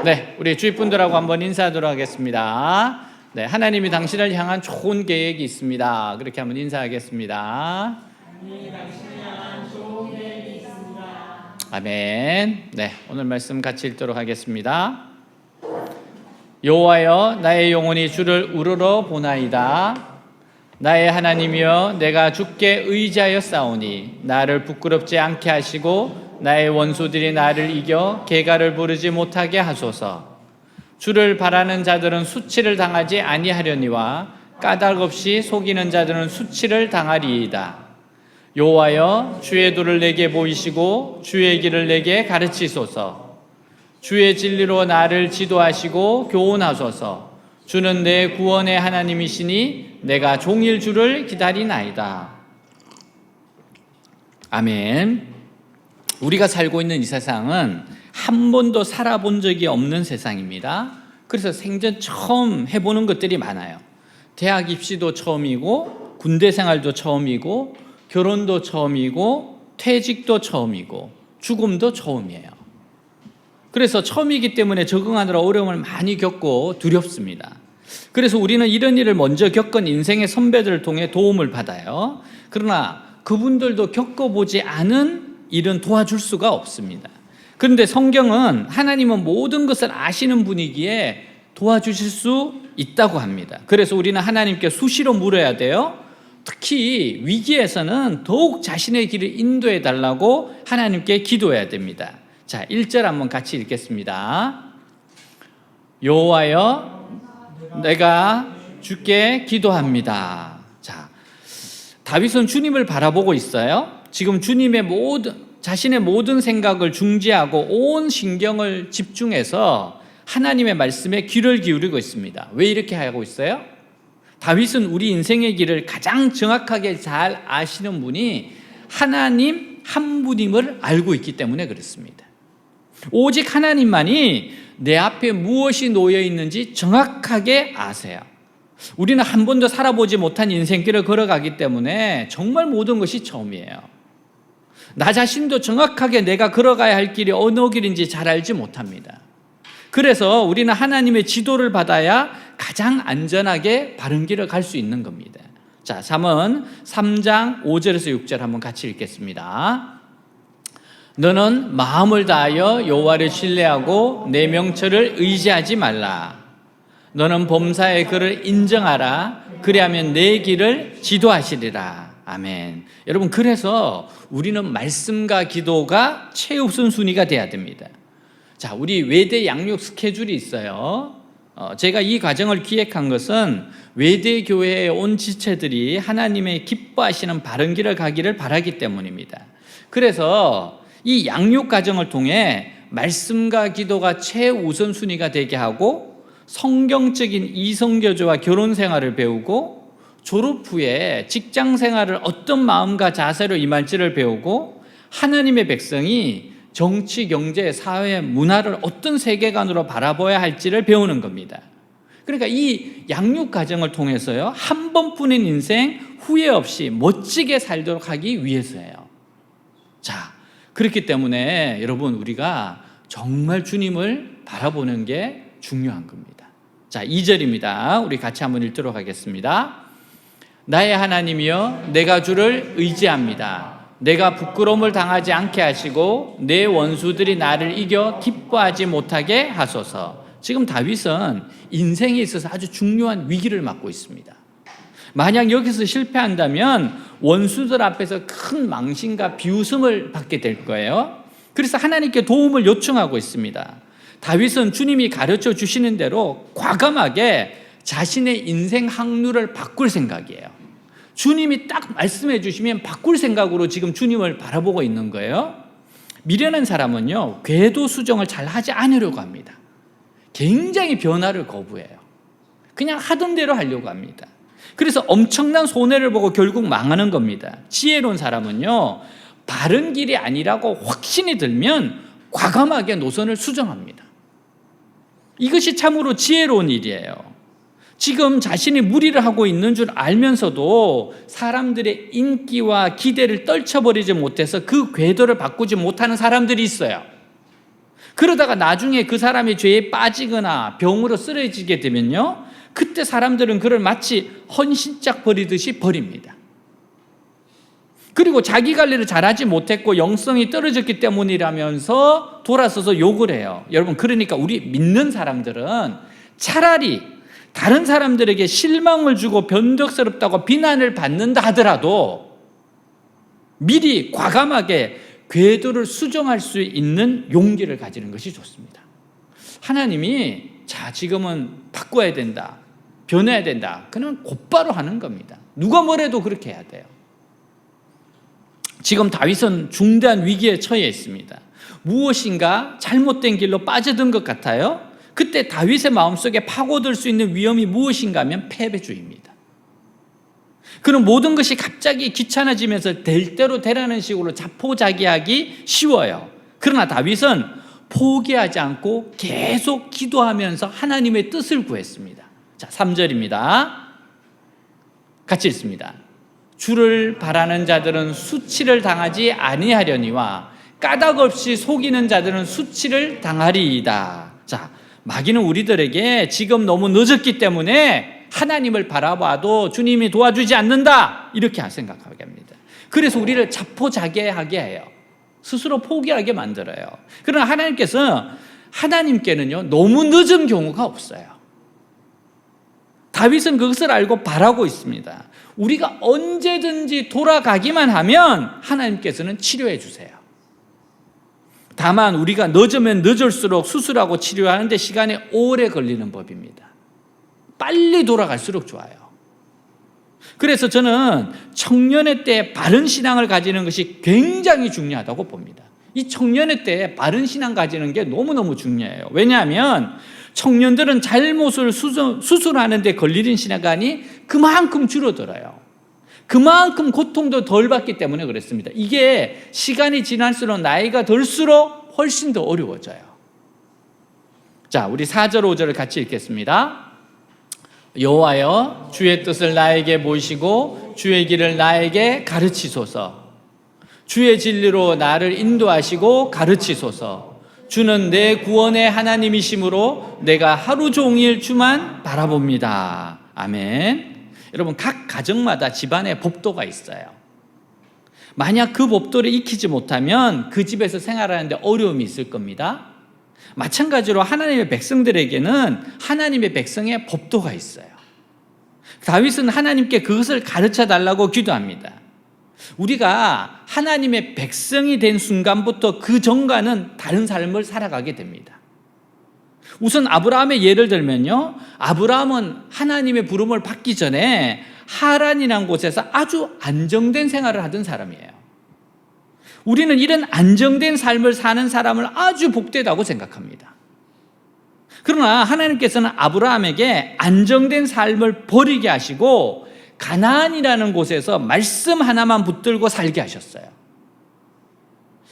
네, 우리 주위 분들하고 한번 인사하도록 하겠습니다. 네, 하나님이 당신을 향한 좋은 계획이 있습니다. 그렇게 한번 인사하겠습니다. 하나님이 당신을 향한 좋은 계획이 있습니다. 아멘. 네, 오늘 말씀 같이 읽도록 하겠습니다. 여호와여, 나의 영혼이 주를 우러러 보나이다. 나의 하나님이여, 내가 주께 의지하여 싸우니 나를 부끄럽지 않게 하시고 나의 원수들이 나를 이겨 개가를 부르지 못하게 하소서. 주를 바라는 자들은 수치를 당하지 아니하려니와 까닭 없이 속이는 자들은 수치를 당하리이다. 여호와여, 주의 도를 내게 보이시고 주의 길을 내게 가르치소서. 주의 진리로 나를 지도하시고 교훈하소서. 주는 내 구원의 하나님이시니 내가 종일 주를 기다리나이다. 아멘. 우리가 살고 있는 이 세상은 한 번도 살아본 적이 없는 세상입니다. 그래서 생전 처음 해보는 것들이 많아요. 대학 입시도 처음이고, 군대 생활도 처음이고, 결혼도 처음이고, 퇴직도 처음이고, 죽음도 처음이에요. 그래서 처음이기 때문에 적응하느라 어려움을 많이 겪고 두렵습니다. 그래서 우리는 이런 일을 먼저 겪은 인생의 선배들을 통해 도움을 받아요. 그러나 그분들도 겪어보지 않은 일은 도와줄 수가 없습니다. 그런데 성경은 하나님은 모든 것을 아시는 분이기에 도와주실 수 있다고 합니다. 그래서 우리는 하나님께 수시로 물어야 돼요. 특히 위기에서는 더욱 자신의 길을 인도해 달라고 하나님께 기도해야 됩니다. 자, 1절 한번 같이 읽겠습니다. 여호와여, 내가 주께 기도합니다. 자, 다윗은 주님을 바라보고 있어요. 지금 주님의 자신의 모든 생각을 중지하고 온 신경을 집중해서 하나님의 말씀에 귀를 기울이고 있습니다. 왜 이렇게 하고 있어요? 다윗은 우리 인생의 길을 가장 정확하게 잘 아시는 분이 하나님 한 분임을 알고 있기 때문에 그렇습니다. 오직 하나님만이 내 앞에 무엇이 놓여 있는지 정확하게 아세요. 우리는 한 번도 살아보지 못한 인생길을 걸어가기 때문에 정말 모든 것이 처음이에요. 나 자신도 정확하게 내가 걸어가야 할 길이 어느 길인지 잘 알지 못합니다. 그래서 우리는 하나님의 지도를 받아야 가장 안전하게 바른 길을 갈 수 있는 겁니다. 자, 3장 5절에서 6절 한번 같이 읽겠습니다. 너는 마음을 다하여 여호와를 신뢰하고 내 명철을 의지하지 말라. 너는 범사의 그를 인정하라. 그리하면 내 길을 지도하시리라. 아멘. 여러분, 그래서 우리는 말씀과 기도가 최우선순위가 돼야 됩니다. 자, 우리 외대 양육 스케줄이 있어요. 제가 이 과정을 기획한 것은 외대 교회에 온 지체들이 하나님의 기뻐하시는 바른 길을 가기를 바라기 때문입니다. 그래서 이 양육 과정을 통해 말씀과 기도가 최우선순위가 되게 하고 성경적인 이성교제와 결혼 생활을 배우고 졸업 후에 직장 생활을 어떤 마음과 자세로 임할지를 배우고 하나님의 백성이 정치, 경제, 사회, 문화를 어떤 세계관으로 바라봐야 할지를 배우는 겁니다. 그러니까 이 양육 과정을 통해서요, 한 번뿐인 인생 후회 없이 멋지게 살도록 하기 위해서예요. 자, 그렇기 때문에 여러분, 우리가 정말 주님을 바라보는 게 중요한 겁니다. 자, 2절입니다. 우리 같이 한번 읽도록 하겠습니다. 나의 하나님이여, 내가 주를 의지합니다. 내가 부끄러움을 당하지 않게 하시고 내 원수들이 나를 이겨 기뻐하지 못하게 하소서. 지금 다윗은 인생에 있어서 아주 중요한 위기를 맞고 있습니다. 만약 여기서 실패한다면 원수들 앞에서 큰 망신과 비웃음을 받게 될 거예요. 그래서 하나님께 도움을 요청하고 있습니다. 다윗은 주님이 가르쳐 주시는 대로 과감하게 자신의 인생 항로를 바꿀 생각이에요. 주님이 딱 말씀해 주시면 바꿀 생각으로 지금 주님을 바라보고 있는 거예요. 미련한 사람은요, 궤도 수정을 잘 하지 않으려고 합니다. 굉장히 변화를 거부해요. 그냥 하던 대로 하려고 합니다. 그래서 엄청난 손해를 보고 결국 망하는 겁니다. 지혜로운 사람은요, 바른 길이 아니라고 확신이 들면 과감하게 노선을 수정합니다. 이것이 참으로 지혜로운 일이에요. 지금 자신이 무리를 하고 있는 줄 알면서도 사람들의 인기와 기대를 떨쳐버리지 못해서 그 궤도를 바꾸지 못하는 사람들이 있어요. 그러다가 나중에 그 사람이 죄에 빠지거나 병으로 쓰러지게 되면요, 그때 사람들은 그를 마치 헌신짝 버리듯이 버립니다. 그리고 자기 관리를 잘하지 못했고 영성이 떨어졌기 때문이라면서 돌아서서 욕을 해요. 여러분, 그러니까 우리 믿는 사람들은 차라리 다른 사람들에게 실망을 주고 변덕스럽다고 비난을 받는다 하더라도 미리 과감하게 궤도를 수정할 수 있는 용기를 가지는 것이 좋습니다. 하나님이 자, 지금은 바꿔야 된다, 변해야 된다, 그러면 곧바로 하는 겁니다. 누가 뭐래도 그렇게 해야 돼요. 지금 다윗은 중대한 위기에 처해 있습니다. 무엇인가 잘못된 길로 빠져든 것 같아요. 그때 다윗의 마음속에 파고들 수 있는 위험이 무엇인가 하면 패배주의입니다. 그런 모든 것이 갑자기 귀찮아지면서 될 대로 되라는 식으로 자포자기하기 쉬워요. 그러나 다윗은 포기하지 않고 계속 기도하면서 하나님의 뜻을 구했습니다. 자, 3절입니다. 같이 읽습니다. 주를 바라는 자들은 수치를 당하지 아니하려니와 까닭 없이 속이는 자들은 수치를 당하리이다. 자, 마귀는 우리들에게 지금 너무 늦었기 때문에 하나님을 바라봐도 주님이 도와주지 않는다, 이렇게 생각하게 합니다. 그래서 우리를 자포자기하게 해요. 스스로 포기하게 만들어요. 그러나 하나님께는요, 너무 늦은 경우가 없어요. 다윗은 그것을 알고 바라고 있습니다. 우리가 언제든지 돌아가기만 하면 하나님께서는 치료해 주세요. 다만 우리가 늦으면 늦을수록 수술하고 치료하는데 시간이 오래 걸리는 법입니다. 빨리 돌아갈수록 좋아요. 그래서 저는 청년의 때 바른 신앙을 가지는 것이 굉장히 중요하다고 봅니다. 이 청년의 때 바른 신앙 가지는 게 너무너무 중요해요. 왜냐하면 청년들은 잘못을 수술하는 데 걸리는 시간이 그만큼 줄어들어요. 그만큼 고통도 덜 받기 때문에 그렇습니다. 이게 시간이 지날수록, 나이가 들수록 훨씬 더 어려워져요. 자, 우리 4절 5절을 같이 읽겠습니다. 여호와여, 주의 뜻을 나에게 보이시고 주의 길을 나에게 가르치소서. 주의 진리로 나를 인도하시고 가르치소서. 주는 내 구원의 하나님이시므로 내가 하루 종일 주만 바라봅니다. 아멘. 여러분, 각 가정마다 집안에 법도가 있어요. 만약 그 법도를 익히지 못하면 그 집에서 생활하는데 어려움이 있을 겁니다. 마찬가지로 하나님의 백성들에게는 하나님의 백성의 법도가 있어요. 다윗은 하나님께 그것을 가르쳐 달라고 기도합니다. 우리가 하나님의 백성이 된 순간부터 그 전과는 다른 삶을 살아가게 됩니다. 우선 아브라함의 예를 들면요, 아브라함은 하나님의 부름을 받기 전에 하란이라는 곳에서 아주 안정된 생활을 하던 사람이에요. 우리는 이런 안정된 삶을 사는 사람을 아주 복되다고 생각합니다. 그러나 하나님께서는 아브라함에게 안정된 삶을 버리게 하시고 가나안이라는 곳에서 말씀 하나만 붙들고 살게 하셨어요.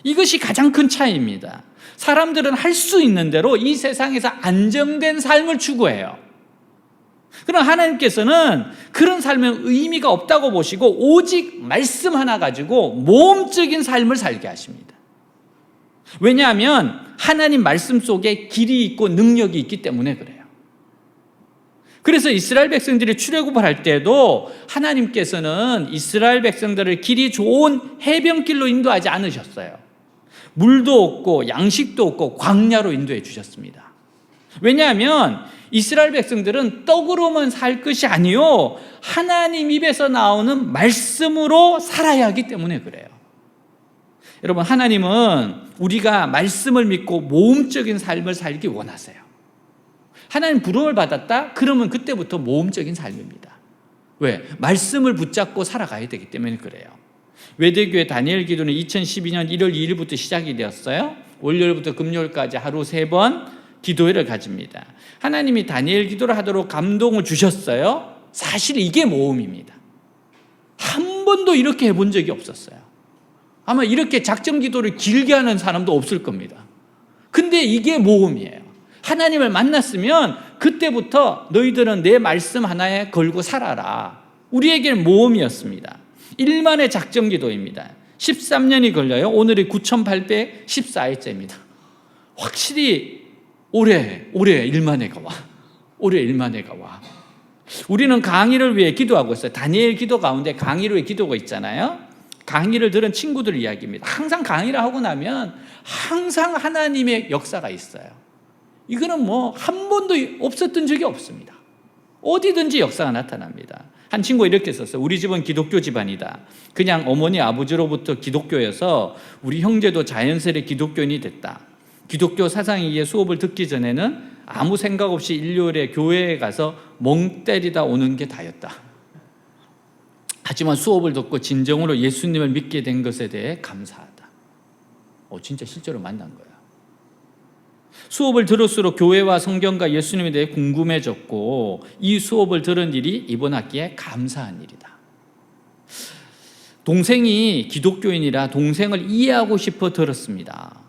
이것이 가장 큰 차이입니다. 사람들은 할 수 있는 대로 이 세상에서 안정된 삶을 추구해요. 그러나 하나님께서는 그런 삶은 의미가 없다고 보시고 오직 말씀 하나 가지고 모험적인 삶을 살게 하십니다. 왜냐하면 하나님 말씀 속에 길이 있고 능력이 있기 때문에 그래요. 그래서 이스라엘 백성들이 출애굽을 할 때도 하나님께서는 이스라엘 백성들을 길이 좋은 해변길로 인도하지 않으셨어요. 물도 없고 양식도 없고 광야로 인도해 주셨습니다. 왜냐하면 이스라엘 백성들은 떡으로만 살 것이 아니요, 하나님 입에서 나오는 말씀으로 살아야 하기 때문에 그래요. 여러분, 하나님은 우리가 말씀을 믿고 모험적인 삶을 살기 원하세요. 하나님 부름을 받았다? 그러면 그때부터 모험적인 삶입니다. 왜? 말씀을 붙잡고 살아가야 되기 때문에 그래요. 외대교회 다니엘 기도는 2012년 1월 2일부터 시작이 되었어요. 월요일부터 금요일까지 하루 3번 기도회를 가집니다. 하나님이 다니엘 기도를 하도록 감동을 주셨어요. 사실 이게 모험입니다. 한 번도 이렇게 해본 적이 없었어요. 아마 이렇게 작정 기도를 길게 하는 사람도 없을 겁니다. 근데 이게 모험이에요. 하나님을 만났으면 그때부터 너희들은 내 말씀 하나에 걸고 살아라. 우리에게는 모험이었습니다. 1만의 작정 기도입니다. 13년이 걸려요. 오늘이 9814일째입니다. 확실히 올해 일만해가 와. 올해 일만해가 와. 우리는 강의를 위해 기도하고 있어요. 다니엘 기도 가운데 강의를 위해 기도가 있잖아요. 강의를 들은 친구들 이야기입니다. 항상 강의를 하고 나면 항상 하나님의 역사가 있어요. 이거는 뭐 한 번도 없었던 적이 없습니다. 어디든지 역사가 나타납니다. 한 친구가 이렇게 썼어요. 우리 집은 기독교 집안이다. 그냥 어머니 아버지로부터 기독교여서 우리 형제도 자연스레 기독교인이 됐다. 기독교 사상이기에 수업을 듣기 전에는 아무 생각 없이 일요일에 교회에 가서 멍 때리다 오는 게 다였다. 하지만 수업을 듣고 진정으로 예수님을 믿게 된 것에 대해 감사하다. 진짜 실제로 만난 거야. 수업을 들을수록 교회와 성경과 예수님에 대해 궁금해졌고 이 수업을 들은 일이 이번 학기에 감사한 일이다. 동생이 기독교인이라 동생을 이해하고 싶어 들었습니다.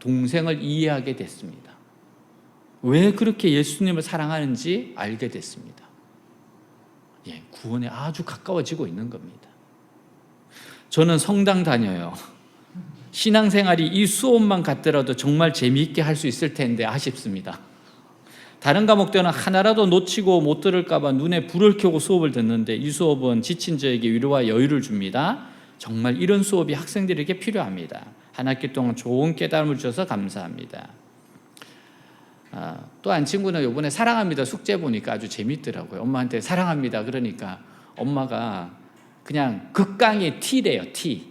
동생을 이해하게 됐습니다. 왜 그렇게 예수님을 사랑하는지 알게 됐습니다. 구원에 아주 가까워지고 있는 겁니다. 저는 성당 다녀요. 신앙생활이 이 수업만 같더라도 정말 재미있게 할 수 있을 텐데 아쉽습니다. 다른 과목들은 하나라도 놓치고 못 들을까 봐 눈에 불을 켜고 수업을 듣는데 이 수업은 지친 저에게 위로와 여유를 줍니다. 정말 이런 수업이 학생들에게 필요합니다. 한 학기 동안 좋은 깨달음을 주셔서 감사합니다. 또 한 친구는 이번에 사랑합니다 숙제 보니까 아주 재밌더라고요. 엄마한테 사랑합니다 그러니까 엄마가 그냥 극강의 T래요. T.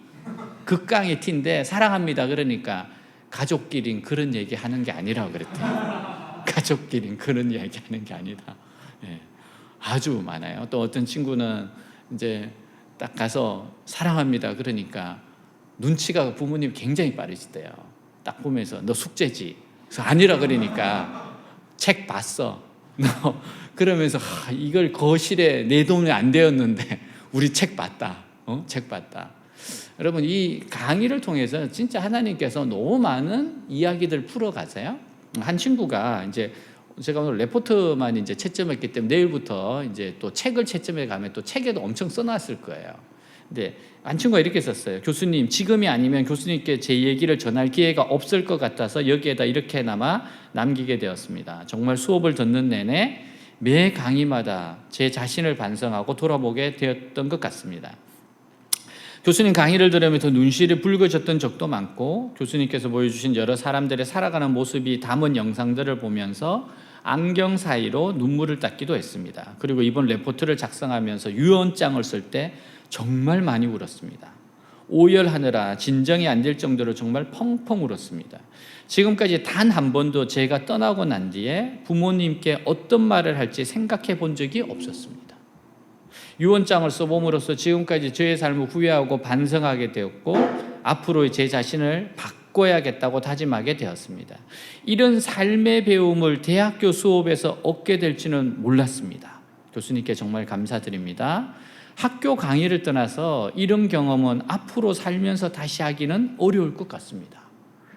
극강의 T인데 사랑합니다 그러니까 가족끼린 그런 얘기 하는 게 아니라고 그랬대요. 가족끼린 그런 이야기 하는 게 아니다. 아주 많아요. 또 어떤 친구는 이제 딱 가서 사랑합니다 그러니까 눈치가 부모님 굉장히 빠르시대요. 딱 보면서 너 숙제지? 그래서 아니라 그러니까 책 봤어. 너 그러면서 이걸 거실에 내놓으면 안 되었는데 우리 책 봤다. 책 봤다. 여러분 이 강의를 통해서 진짜 하나님께서 너무 많은 이야기들 풀어가세요. 한 친구가 이제 제가 오늘 레포트만 이제 채점했기 때문에 내일부터 이제 또 책을 채점해 가면 또 책에도 엄청 써놨을 거예요. 근데 한 친구가 이렇게 썼어요. 교수님, 지금이 아니면 교수님께 제 얘기를 전할 기회가 없을 것 같아서 여기에다 이렇게나마 남기게 되었습니다. 정말 수업을 듣는 내내 매 강의마다 제 자신을 반성하고 돌아보게 되었던 것 같습니다. 교수님 강의를 들으면서 눈시울이 붉어졌던 적도 많고 교수님께서 보여주신 여러 사람들의 살아가는 모습이 담은 영상들을 보면서 안경 사이로 눈물을 닦기도 했습니다. 그리고 이번 레포트를 작성하면서 유언장을 쓸 때 정말 많이 울었습니다. 오열하느라 진정이 안 될 정도로 정말 펑펑 울었습니다. 지금까지 단 한 번도 제가 떠나고 난 뒤에 부모님께 어떤 말을 할지 생각해 본 적이 없었습니다. 유언장을 써봄으로써 지금까지 저의 삶을 후회하고 반성하게 되었고 앞으로의 제 자신을 바꿔야겠다고 다짐하게 되었습니다. 이런 삶의 배움을 대학교 수업에서 얻게 될지는 몰랐습니다. 교수님께 정말 감사드립니다. 학교 강의를 떠나서 이런 경험은 앞으로 살면서 다시 하기는 어려울 것 같습니다.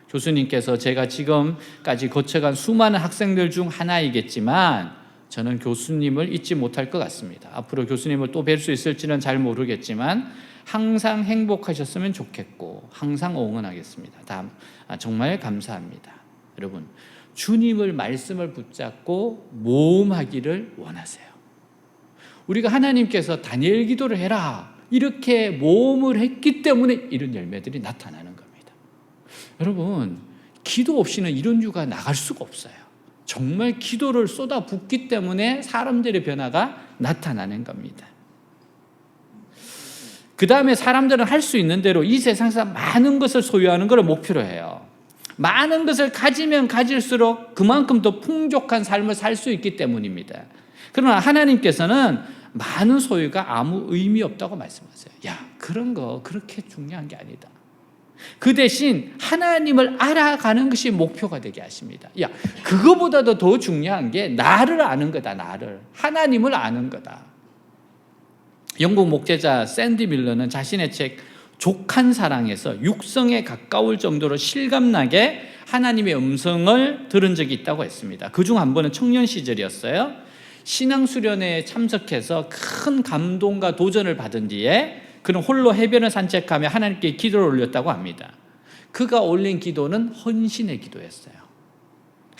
교수님께서 제가 지금까지 거쳐간 수많은 학생들 중 하나이겠지만 저는 교수님을 잊지 못할 것 같습니다. 앞으로 교수님을 또 뵐 수 있을지는 잘 모르겠지만 항상 행복하셨으면 좋겠고 항상 응원하겠습니다. 정말 감사합니다. 여러분, 주님을 말씀을 붙잡고 모험하기를 원하세요. 우리가 하나님께서 다니엘 기도를 해라 이렇게 모험을 했기 때문에 이런 열매들이 나타나는 겁니다. 여러분, 기도 없이는 이런 유가 나갈 수가 없어요. 정말 기도를 쏟아붓기 때문에 사람들의 변화가 나타나는 겁니다. 그 다음에 사람들은 할 수 있는 대로 이 세상에서 많은 것을 소유하는 것을 목표로 해요. 많은 것을 가지면 가질수록 그만큼 더 풍족한 삶을 살 수 있기 때문입니다. 그러나 하나님께서는 많은 소유가 아무 의미 없다고 말씀하세요. 그런 거 그렇게 중요한 게 아니다. 그 대신 하나님을 알아가는 것이 목표가 되게 하십니다. 그거보다도 더 중요한 게 나를 아는 거다. 나를. 하나님을 아는 거다. 영국 목재자 샌디 밀러는 자신의 책 족한 사랑에서 육성에 가까울 정도로 실감나게 하나님의 음성을 들은 적이 있다고 했습니다. 그중 한 번은 청년 시절이었어요. 신앙수련회에 참석해서 큰 감동과 도전을 받은 뒤에 그는 홀로 해변을 산책하며 하나님께 기도를 올렸다고 합니다. 그가 올린 기도는 헌신의 기도였어요.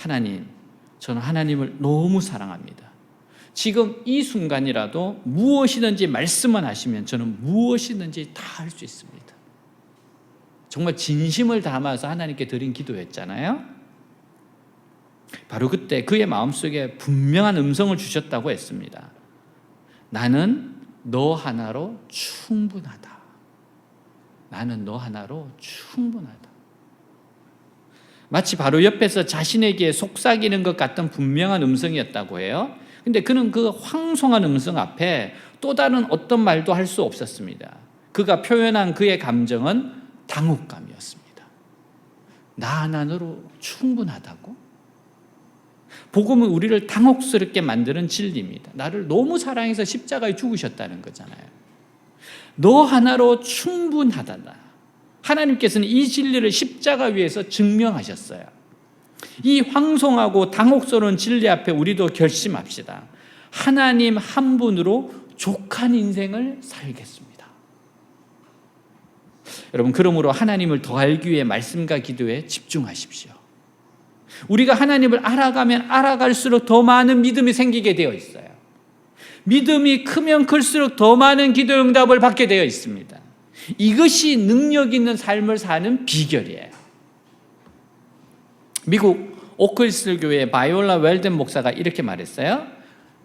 하나님, 저는 하나님을 너무 사랑합니다. 지금 이 순간이라도 무엇이든지 말씀만 하시면 저는 무엇이든지 다 할 수 있습니다. 정말 진심을 담아서 하나님께 드린 기도였잖아요. 바로 그때 그의 마음속에 분명한 음성을 주셨다고 했습니다. 나는 너 하나로 충분하다. 나는 너 하나로 충분하다. 마치 바로 옆에서 자신에게 속삭이는 것 같던 분명한 음성이었다고 해요. 근데 그는 그 황송한 음성 앞에 또 다른 어떤 말도 할 수 없었습니다. 그가 표현한 그의 감정은 당혹감이었습니다. 나 하나로 충분하다고? 복음은 우리를 당혹스럽게 만드는 진리입니다. 나를 너무 사랑해서 십자가에 죽으셨다는 거잖아요. 너 하나로 충분하다. 하나님께서는 이 진리를 십자가 위에서 증명하셨어요. 이 황송하고 당혹스러운 진리 앞에 우리도 결심합시다. 하나님 한 분으로 족한 인생을 살겠습니다. 여러분, 그러므로 하나님을 더 알기 위해 말씀과 기도에 집중하십시오. 우리가 하나님을 알아가면 알아갈수록 더 많은 믿음이 생기게 되어 있어요. 믿음이 크면 클수록 더 많은 기도 응답을 받게 되어 있습니다. 이것이 능력 있는 삶을 사는 비결이에요. 미국 오클슬 교회 바이올라 웰든 목사가 이렇게 말했어요.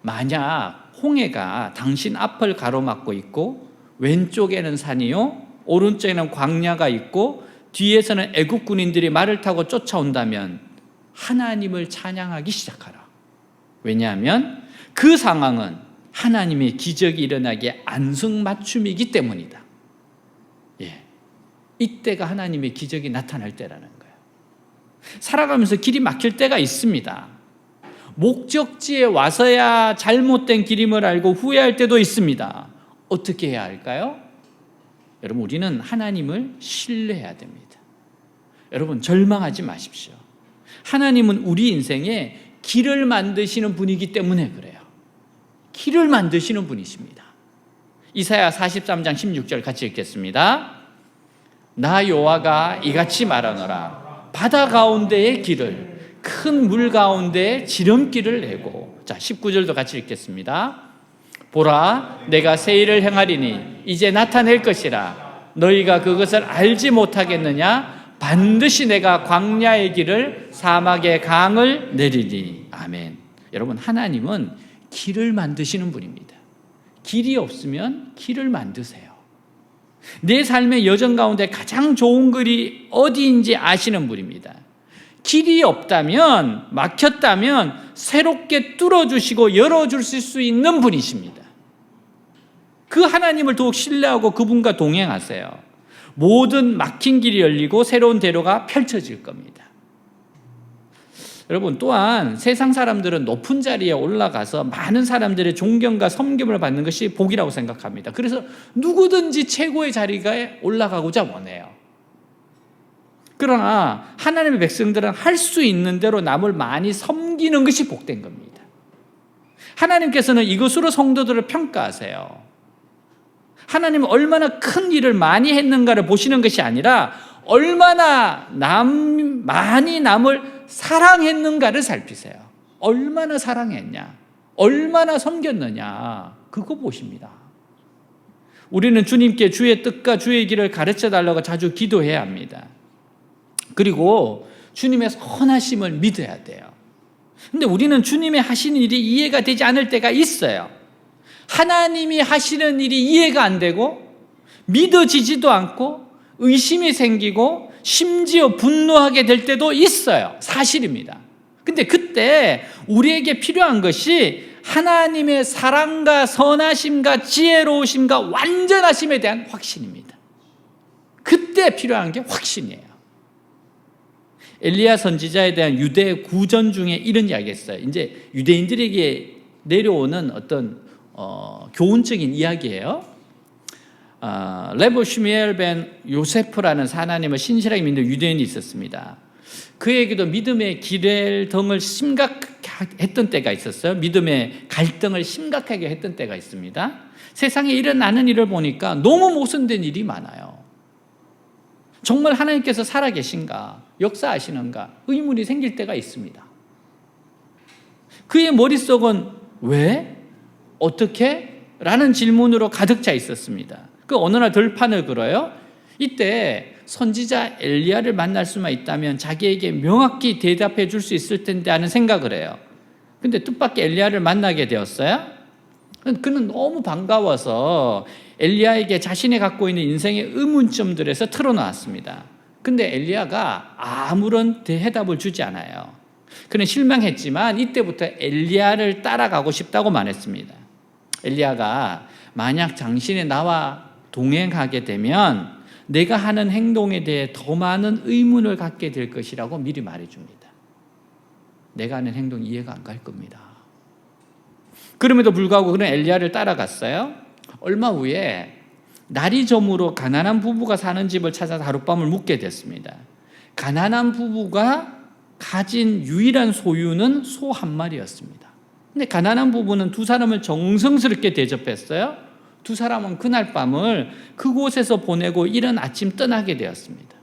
만약 홍해가 당신 앞을 가로막고 있고 왼쪽에는 산이요 오른쪽에는 광야가 있고 뒤에서는 애국 군인들이 말을 타고 쫓아온다면 하나님을 찬양하기 시작하라. 왜냐하면 그 상황은 하나님의 기적이 일어나기에 안성맞춤이기 때문이다. 이때가 하나님의 기적이 나타날 때라는 거예요. 살아가면서 길이 막힐 때가 있습니다. 목적지에 와서야 잘못된 길임을 알고 후회할 때도 있습니다. 어떻게 해야 할까요? 여러분, 우리는 하나님을 신뢰해야 됩니다. 여러분, 절망하지 마십시오. 하나님은 우리 인생에 길을 만드시는 분이기 때문에 그래요. 길을 만드시는 분이십니다. 이사야 43장 16절 같이 읽겠습니다. 나 여호와가 이같이 말하노라. 바다 가운데의 길을 큰 물 가운데 지름길을 내고. 자, 19절도 같이 읽겠습니다. 보라, 내가 새 일을 행하리니 이제 나타낼 것이라. 너희가 그것을 알지 못하겠느냐? 반드시 내가 광야의 길을 사막의 강을 내리리. 아멘. 여러분, 하나님은 길을 만드시는 분입니다. 길이 없으면 길을 만드세요. 내 삶의 여정 가운데 가장 좋은 길이 어디인지 아시는 분입니다. 길이 없다면, 막혔다면 새롭게 뚫어주시고 열어주실 수 있는 분이십니다. 그 하나님을 더욱 신뢰하고 그분과 동행하세요. 모든 막힌 길이 열리고 새로운 대로가 펼쳐질 겁니다. 여러분, 또한 세상 사람들은 높은 자리에 올라가서 많은 사람들의 존경과 섬김을 받는 것이 복이라고 생각합니다. 그래서 누구든지 최고의 자리에 올라가고자 원해요. 그러나 하나님의 백성들은 할 수 있는 대로 남을 많이 섬기는 것이 복된 겁니다. 하나님께서는 이것으로 성도들을 평가하세요. 하나님은 얼마나 큰 일을 많이 했는가를 보시는 것이 아니라 얼마나 많이 남을 사랑했는가를 살피세요. 얼마나 사랑했냐, 얼마나 섬겼느냐, 그거 보십니다. 우리는 주님께 주의 뜻과 주의 길을 가르쳐 달라고 자주 기도해야 합니다. 그리고 주님의 선하심을 믿어야 돼요. 근데 우리는 주님의 하시는 일이 이해가 되지 않을 때가 있어요. 하나님이 하시는 일이 이해가 안 되고 믿어지지도 않고 의심이 생기고 심지어 분노하게 될 때도 있어요. 사실입니다. 근데 그때 우리에게 필요한 것이 하나님의 사랑과 선하심과 지혜로우심과 완전하심에 대한 확신입니다. 그때 필요한 게 확신이에요. 엘리야 선지자에 대한 유대 구전 중에 이런 이야기가 있어요. 이제 유대인들에게 내려오는 어떤 교훈적인 이야기예요. 레브 슈미엘 벤 요세프라는 하나님을 신실하게 믿는 유대인이 있었습니다. 그에게도 믿음의 기댈덩을 심각하게 했던 때가 있었어요. 믿음의 갈등을 심각하게 했던 때가 있습니다. 세상에 일어나는 일을 보니까 너무 모순된 일이 많아요. 정말 하나님께서 살아계신가, 역사하시는가 의문이 생길 때가 있습니다. 그의 머릿속은 왜? 어떻게? 라는 질문으로 가득 차 있었습니다. 그 어느 날 들판을 걸어요. 이때 선지자 엘리야를 만날 수만 있다면 자기에게 명확히 대답해 줄 수 있을 텐데 하는 생각을 해요. 근데 뜻밖의 엘리야를 만나게 되었어요. 그는 너무 반가워서 엘리야에게 자신이 갖고 있는 인생의 의문점들에서 털어놓았습니다. 근데 엘리야가 아무런 대해답을 주지 않아요. 그는 실망했지만 이때부터 엘리야를 따라가고 싶다고 말했습니다. 엘리야가 만약 당신이 나와 동행하게 되면 내가 하는 행동에 대해 더 많은 의문을 갖게 될 것이라고 미리 말해줍니다. 내가 하는 행동 이해가 안 갈 겁니다. 그럼에도 불구하고 그는 엘리야를 따라갔어요. 얼마 후에 날이 저물어 가난한 부부가 사는 집을 찾아서 하룻밤을 묵게 됐습니다. 가난한 부부가 가진 유일한 소유는 소 한 마리였습니다. 근데 가난한 부부는 두 사람을 정성스럽게 대접했어요. 두 사람은 그날 밤을 그곳에서 보내고 이른 아침 떠나게 되었습니다.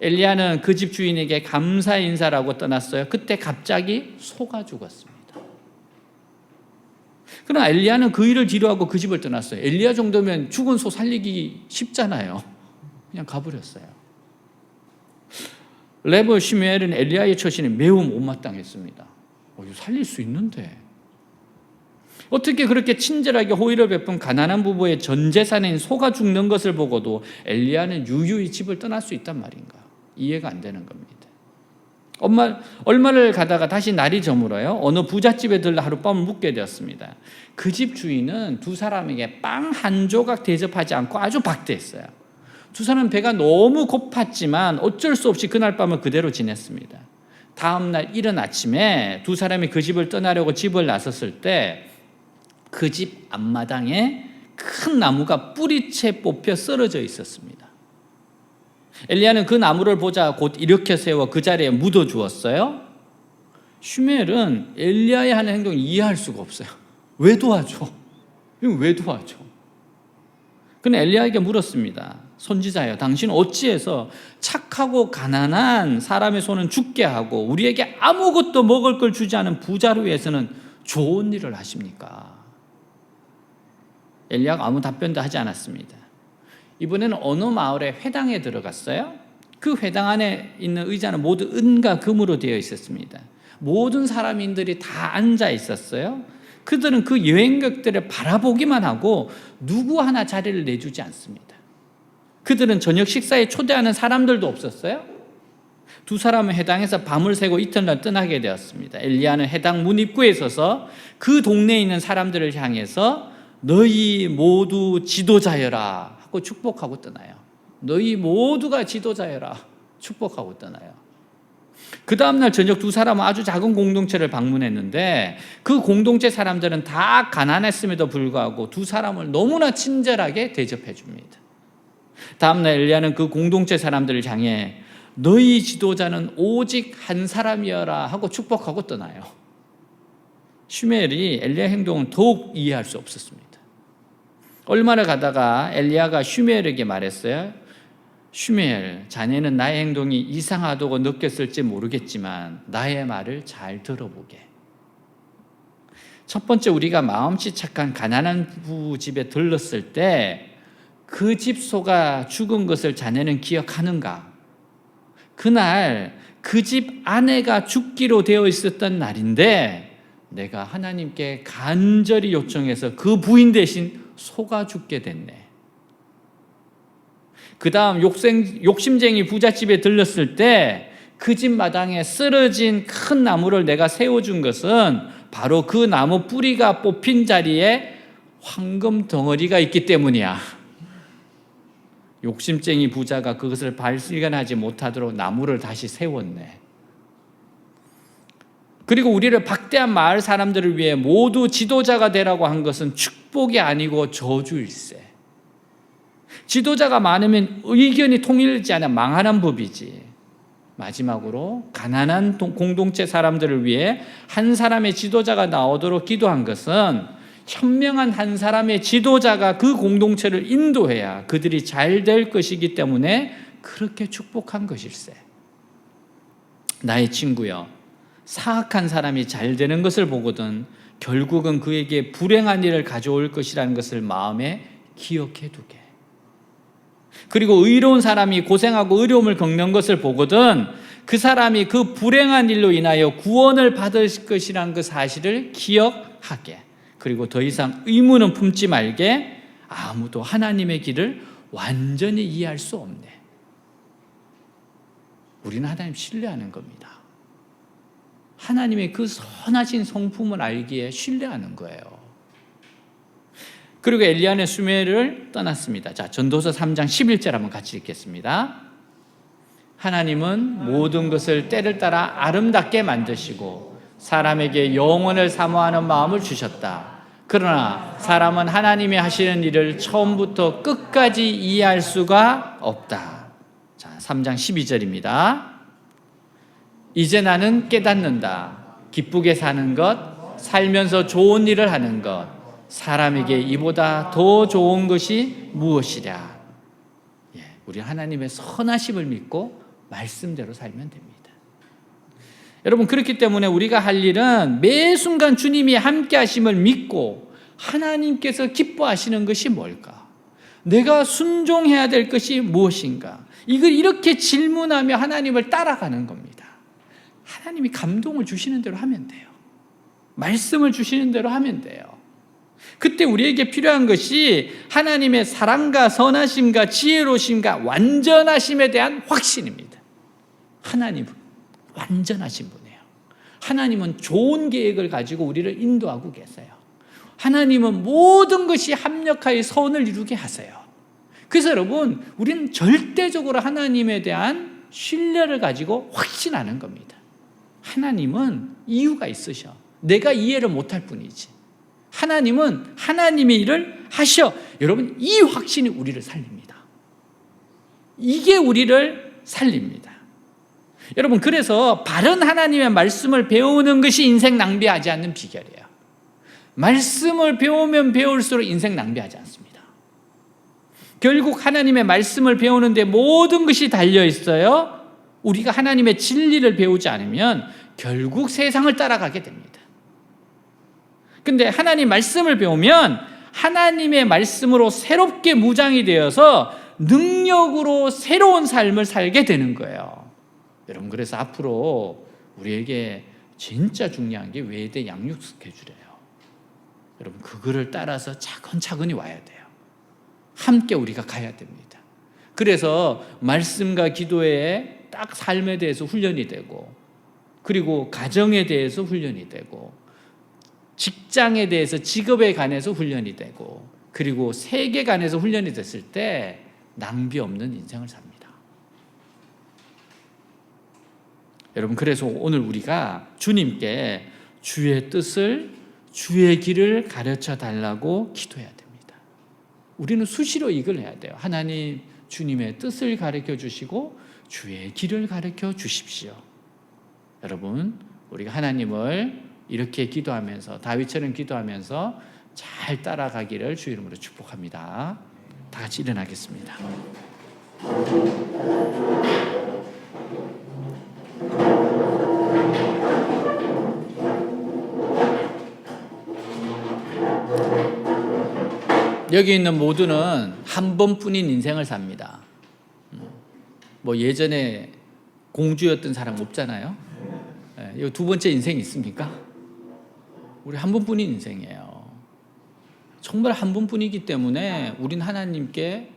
엘리야는 그 집 주인에게 감사 인사라고 떠났어요. 그때 갑자기 소가 죽었습니다. 그러나 엘리야는 그 일을 뒤로하고 그 집을 떠났어요. 엘리야 정도면 죽은 소 살리기 쉽잖아요. 그냥 가버렸어요. 레브 시므엘은 엘리야의 처신에 매우 못마땅했습니다. 이거 살릴 수 있는데 어떻게 그렇게 친절하게 호의를 베푼 가난한 부부의 전 재산인 소가 죽는 것을 보고도 엘리야는 유유히 집을 떠날 수 있단 말인가? 이해가 안 되는 겁니다. 얼마를 가다가 다시 날이 저물어요. 어느 부잣집에 들러 하룻밤을 묵게 되었습니다. 그 집 주인은 두 사람에게 빵 한 조각 대접하지 않고 아주 박대했어요. 두 사람은 배가 너무 고팠지만 어쩔 수 없이 그날 밤을 그대로 지냈습니다. 다음 날 이른 아침에 두 사람이 그 집을 떠나려고 집을 나섰을 때 그 집 앞마당에 큰 나무가 뿌리채 뽑혀 쓰러져 있었습니다. 엘리야는 그 나무를 보자 곧 일으켜 세워 그 자리에 묻어 주었어요. 슈멜은 엘리야의 하는 행동을 이해할 수가 없어요. 왜 도와줘? 이거 왜 도와줘? 그는 엘리야에게 물었습니다. 선지자여, 당신은 어찌해서 착하고 가난한 사람의 손은 죽게 하고 우리에게 아무것도 먹을 걸 주지 않은 부자를 위해서는 좋은 일을 하십니까? 엘리야가 아무 답변도 하지 않았습니다. 이번에는 어느 마을의 회당에 들어갔어요. 그 회당 안에 있는 의자는 모두 은과 금으로 되어 있었습니다. 모든 사람인들이 다 앉아 있었어요. 그들은 그 여행객들을 바라보기만 하고 누구 하나 자리를 내주지 않습니다. 그들은 저녁 식사에 초대하는 사람들도 없었어요. 두 사람은 회당에서 밤을 새고 이튿날 떠나게 되었습니다. 엘리야는 회당 문 입구에 서서 그 동네에 있는 사람들을 향해서 너희 모두 지도자여라 하고 축복하고 떠나요. 너희 모두가 지도자여라 축복하고 떠나요. 그 다음날 저녁 두 사람은 아주 작은 공동체를 방문했는데 그 공동체 사람들은 다 가난했음에도 불구하고 두 사람을 너무나 친절하게 대접해 줍니다. 다음날 엘리야는 그 공동체 사람들을 향해 너희 지도자는 오직 한 사람이여라 하고 축복하고 떠나요. 슈멜이 엘리야의 행동은 더욱 이해할 수 없었습니다. 얼마나 가다가 엘리야가 슈멜에게 말했어요. 슈멜, 자네는 나의 행동이 이상하다고 느꼈을지 모르겠지만 나의 말을 잘 들어보게. 첫 번째, 우리가 마음씨 착한 가난한 부부 집에 들렀을 때 그 집 소가 죽은 것을 자네는 기억하는가? 그날 그 집 아내가 죽기로 되어 있었던 날인데 내가 하나님께 간절히 요청해서 그 부인 대신 소가 죽게 됐네. 그 다음 욕심쟁이 부잣집에 들렀을 때 그 집 마당에 쓰러진 큰 나무를 내가 세워준 것은 바로 그 나무 뿌리가 뽑힌 자리에 황금 덩어리가 있기 때문이야. 욕심쟁이 부자가 그것을 발견하지 못하도록 나무를 다시 세웠네. 그리고 우리를 박대한 마을 사람들을 위해 모두 지도자가 되라고 한 것은 축복이 아니고 저주일세. 지도자가 많으면 의견이 통일되지 않아 망하는 법이지. 마지막으로 가난한 공동체 사람들을 위해 한 사람의 지도자가 나오도록 기도한 것은 현명한 한 사람의 지도자가 그 공동체를 인도해야 그들이 잘 될 것이기 때문에 그렇게 축복한 것일세. 나의 친구여, 사악한 사람이 잘 되는 것을 보거든 결국은 그에게 불행한 일을 가져올 것이라는 것을 마음에 기억해 두게. 그리고 의로운 사람이 고생하고 어려움을 겪는 것을 보거든 그 사람이 그 불행한 일로 인하여 구원을 받을 것이라는 그 사실을 기억하게. 그리고 더 이상 의문은 품지 말게. 아무도 하나님의 길을 완전히 이해할 수 없네. 우리는 하나님 신뢰하는 겁니다. 하나님의 그 선하신 성품을 알기에 신뢰하는 거예요. 그리고 엘리야는 수메를 떠났습니다. 자, 전도서 3장 11절 한번 같이 읽겠습니다. 하나님은 모든 것을 때를 따라 아름답게 만드시고 사람에게 영원을 사모하는 마음을 주셨다. 그러나 사람은 하나님이 하시는 일을 처음부터 끝까지 이해할 수가 없다. 자, 3장 12절입니다. 이제 나는 깨닫는다. 기쁘게 사는 것, 살면서 좋은 일을 하는 것, 사람에게 이보다 더 좋은 것이 무엇이랴. 우리 하나님의 선하심을 믿고 말씀대로 살면 됩니다. 여러분, 그렇기 때문에 우리가 할 일은 매 순간 주님이 함께 하심을 믿고 하나님께서 기뻐하시는 것이 뭘까? 내가 순종해야 될 것이 무엇인가? 이걸 이렇게 질문하며 하나님을 따라가는 겁니다. 하나님이 감동을 주시는 대로 하면 돼요. 말씀을 주시는 대로 하면 돼요. 그때 우리에게 필요한 것이 하나님의 사랑과 선하심과 지혜로우심과 완전하심에 대한 확신입니다. 하나님은 완전하신 분이에요. 하나님은 좋은 계획을 가지고 우리를 인도하고 계세요. 하나님은 모든 것이 합력하여 선을 이루게 하세요. 그래서 여러분, 우리는 절대적으로 하나님에 대한 신뢰를 가지고 확신하는 겁니다. 하나님은 이유가 있으셔. 내가 이해를 못할 뿐이지. 하나님은 하나님의 일을 하셔. 여러분, 이 확신이 우리를 살립니다. 이게 우리를 살립니다. 여러분, 그래서 바른 하나님의 말씀을 배우는 것이 인생 낭비하지 않는 비결이에요. 말씀을 배우면 배울수록 인생 낭비하지 않습니다. 결국 하나님의 말씀을 배우는데 모든 것이 달려 있어요. 우리가 하나님의 진리를 배우지 않으면 결국 세상을 따라가게 됩니다. 근데 하나님 말씀을 배우면 하나님의 말씀으로 새롭게 무장이 되어서 능력으로 새로운 삶을 살게 되는 거예요. 여러분, 그래서 앞으로 우리에게 진짜 중요한 게 외대 양육 스케줄이에요. 여러분, 그거를 따라서 차근차근히 와야 돼요. 함께 우리가 가야 됩니다. 그래서 말씀과 기도에 딱 삶에 대해서 훈련이 되고, 그리고 가정에 대해서 훈련이 되고, 직장에 대해서 직업에 관해서 훈련이 되고, 그리고 세계관에서 훈련이 됐을 때 낭비 없는 인생을 삽니다. 여러분, 그래서 오늘 우리가 주님께 주의 뜻을, 주의 길을 가르쳐 달라고 기도해야 됩니다. 우리는 수시로 이걸 해야 돼요. 하나님, 주님의 뜻을 가르쳐 주시고 주의 길을 가르쳐 주십시오. 여러분, 우리가 하나님을 이렇게 기도하면서, 다윗처럼 기도하면서 잘 따라가기를 주 이름으로 축복합니다. 다 같이 일어나겠습니다. 여기 있는 모두는 한 번뿐인 인생을 삽니다. 뭐 예전에 공주였던 사람 없잖아요. 이거 두 번째 인생 있습니까? 우리 한 번뿐인 인생이에요. 정말 한 번뿐이기 때문에 우린 하나님께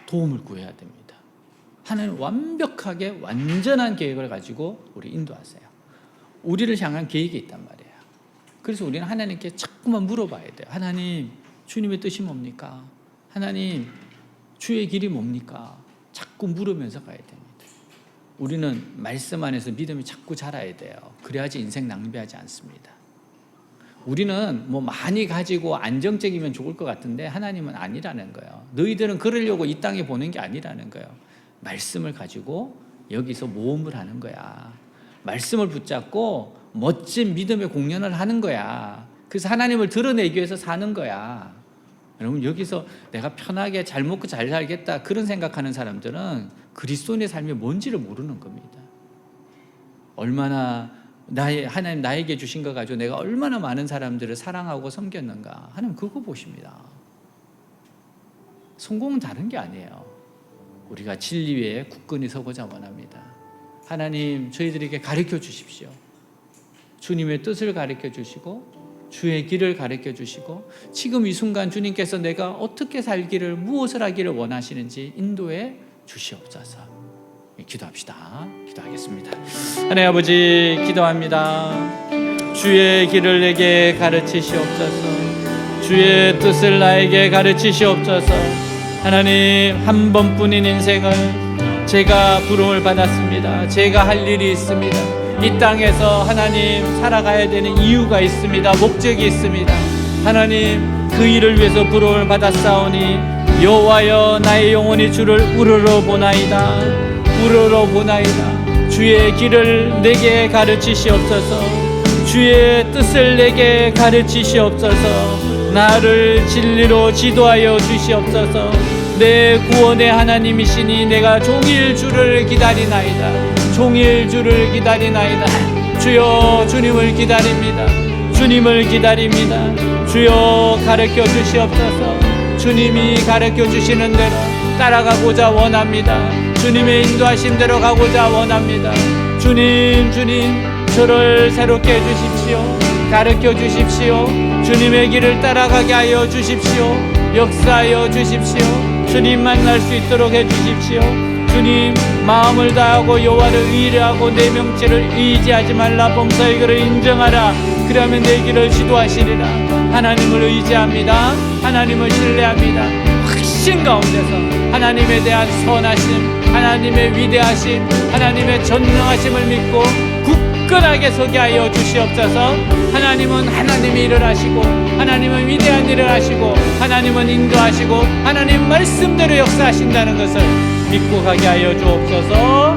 도움을 구해야 됩니다. 하나님 완벽하게 완전한 계획을 가지고 우리 인도하세요. 우리를 향한 계획이 있단 말이에요. 그래서 우리는 하나님께 자꾸만 물어봐야 돼요. 하나님, 주님의 뜻이 뭡니까? 하나님, 주의 길이 뭡니까? 자꾸 물으면서 가야 됩니다. 우리는 말씀 안에서 믿음이 자꾸 자라야 돼요. 그래야지 인생 낭비하지 않습니다. 우리는 뭐 많이 가지고 안정적이면 좋을 것 같은데 하나님은 아니라는 거예요. 너희들은 그러려고 이 땅에 보낸 게 아니라는 거예요. 말씀을 가지고 여기서 모험을 하는 거야. 말씀을 붙잡고 멋진 믿음의 공연을 하는 거야. 그래서 하나님을 드러내기 위해서 사는 거야. 여러분, 여기서 내가 편하게 잘 먹고 잘 살겠다 그런 생각하는 사람들은 그리스도인의 삶이 뭔지를 모르는 겁니다. 얼마나 하나님 나에게 주신 거 가지고 내가 얼마나 많은 사람들을 사랑하고 섬겼는가. 하나님 그거 보십니다. 성공은 다른 게 아니에요. 우리가 진리에 굳건히 서고자 원합니다. 하나님 저희들에게 가르쳐 주십시오. 주님의 뜻을 가르쳐 주시고 주의 길을 가르쳐 주시고 지금 이 순간 주님께서 내가 어떻게 살기를 무엇을 하기를 원하시는지 인도해 주시옵소서. 기도합시다. 기도하겠습니다. 하나님 아버지 기도합니다. 주의 길을 내게 가르치시옵소서. 주의 뜻을 나에게 가르치시옵소서. 하나님 한 번뿐인 인생을 제가 부름을 받았습니다. 제가 할 일이 있습니다. 이 땅에서 하나님 살아가야 되는 이유가 있습니다. 목적이 있습니다. 하나님 그 일을 위해서 부름을 받았사오니 여호와여 나의 영혼이 주를 우러러 보나이다. 우러러 보나이다. 주의 길을 내게 가르치시옵소서. 주의 뜻을 내게 가르치시옵소서. 나를 진리로 지도하여 주시옵소서. 내 구원의 하나님이시니 내가 종일 주를 기다리나이다. 종일 주를 기다리나이다. 주여 주님을 기다립니다. 주님을 기다립니다. 주여 가르쳐 주시옵소서. 주님이 가르쳐 주시는 대로 따라가고자 원합니다. 주님의 인도하신 대로 가고자 원합니다. 주님 저를 새롭게 해주십시오. 가르쳐 주십시오. 주님의 길을 따라가게 하여 주십시오. 역사하여 주십시오. 주님 만날 수 있도록 해주십시오. 주님 마음을 다하고 여호와를 의뢰하고 내 명체를 의지하지 말라. 범사의 길을 인정하라. 그러면 내 길을 지도하시리라. 하나님을 의지합니다. 하나님을 신뢰합니다. 확신 가운데서 하나님에 대한 선하심, 하나님의 위대하심, 하나님의 전능하심을 믿고 굳건하게 서게 하여 주시옵소서. 하나님은 하나님이 일을 하시고 하나님은 위대한 일을 하시고 하나님은 인도하시고 하나님 말씀대로 역사하신다는 것을 믿고 가게 하여 주옵소서.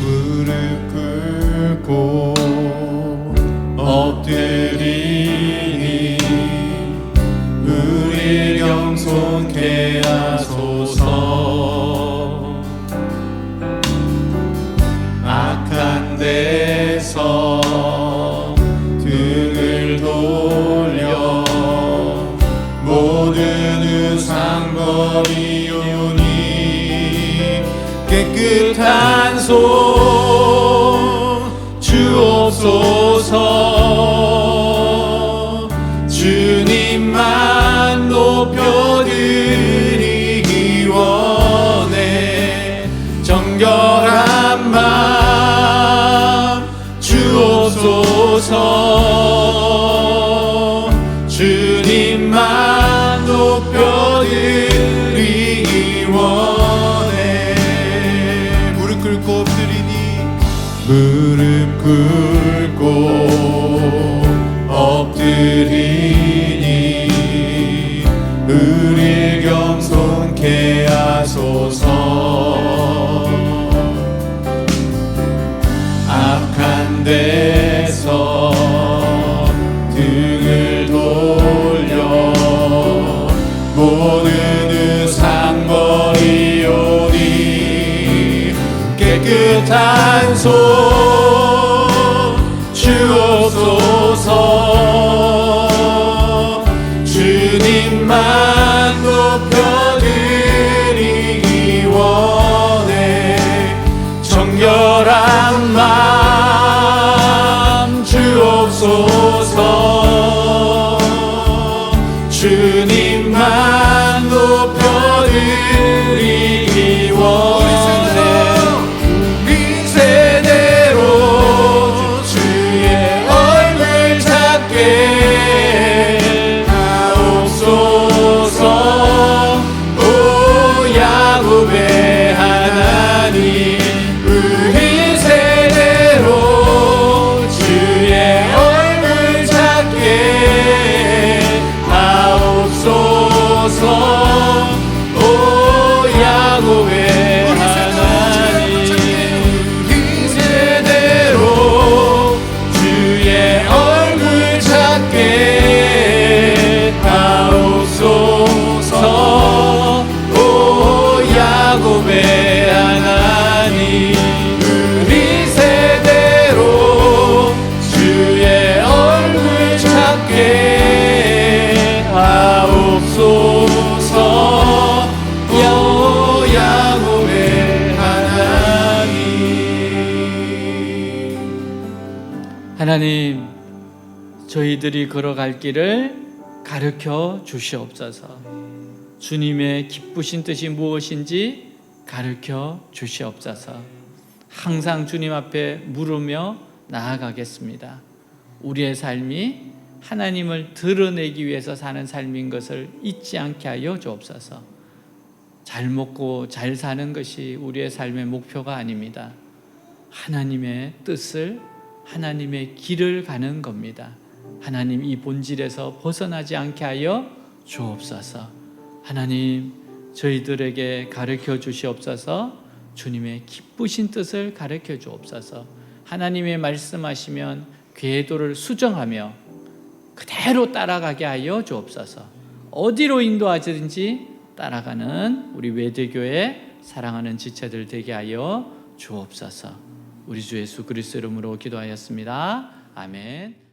무릎 꿇고 엎드리니 우릴 겸손케 하소서. 악한 데서 등을 돌려 모든 우상 버리오니 깨끗한 손 주옵소서. 주님만 높여드리기 원해. 정결한 맘 주옵소서. 주님만 높여드리기 원해. 무릎 꿇고 엎드리니 무릎 꿇고 엎드리니 우릴 겸손케 하소서. 악한 데서 등을 돌려 모든 우상 버리오니 깨끗한 손 주옵소서. 주님만 높여드리기 원해. 정결한 맘 주옵소서. 주님만 높여드리기 원해. 우리 세대로 주의 얼굴 하나님, 저희들이 걸어갈 길을 가르쳐 주시옵소서. 주님의 기쁘신 뜻이 무엇인지 가르쳐 주시옵소서. 항상 주님 앞에 물으며 나아가겠습니다. 우리의 삶이 하나님을 드러내기 위해서 사는 삶인 것을 잊지 않게 하여 주옵소서. 잘 먹고 잘 사는 것이 우리의 삶의 목표가 아닙니다. 하나님의 뜻을, 하나님의 길을 가는 겁니다. 하나님, 이 본질에서 벗어나지 않게 하여 주옵소서. 하나님, 저희들에게 가르쳐 주시옵소서. 주님의 기쁘신 뜻을 가르쳐 주옵소서. 하나님의 말씀하시면 궤도를 수정하며 그대로 따라가게 하여 주옵소서. 어디로 인도하든지 따라가는 우리 외대교회 사랑하는 지체들 되게 하여 주옵소서. 우리 주 예수 그리스도 이름으로 기도하였습니다. 아멘.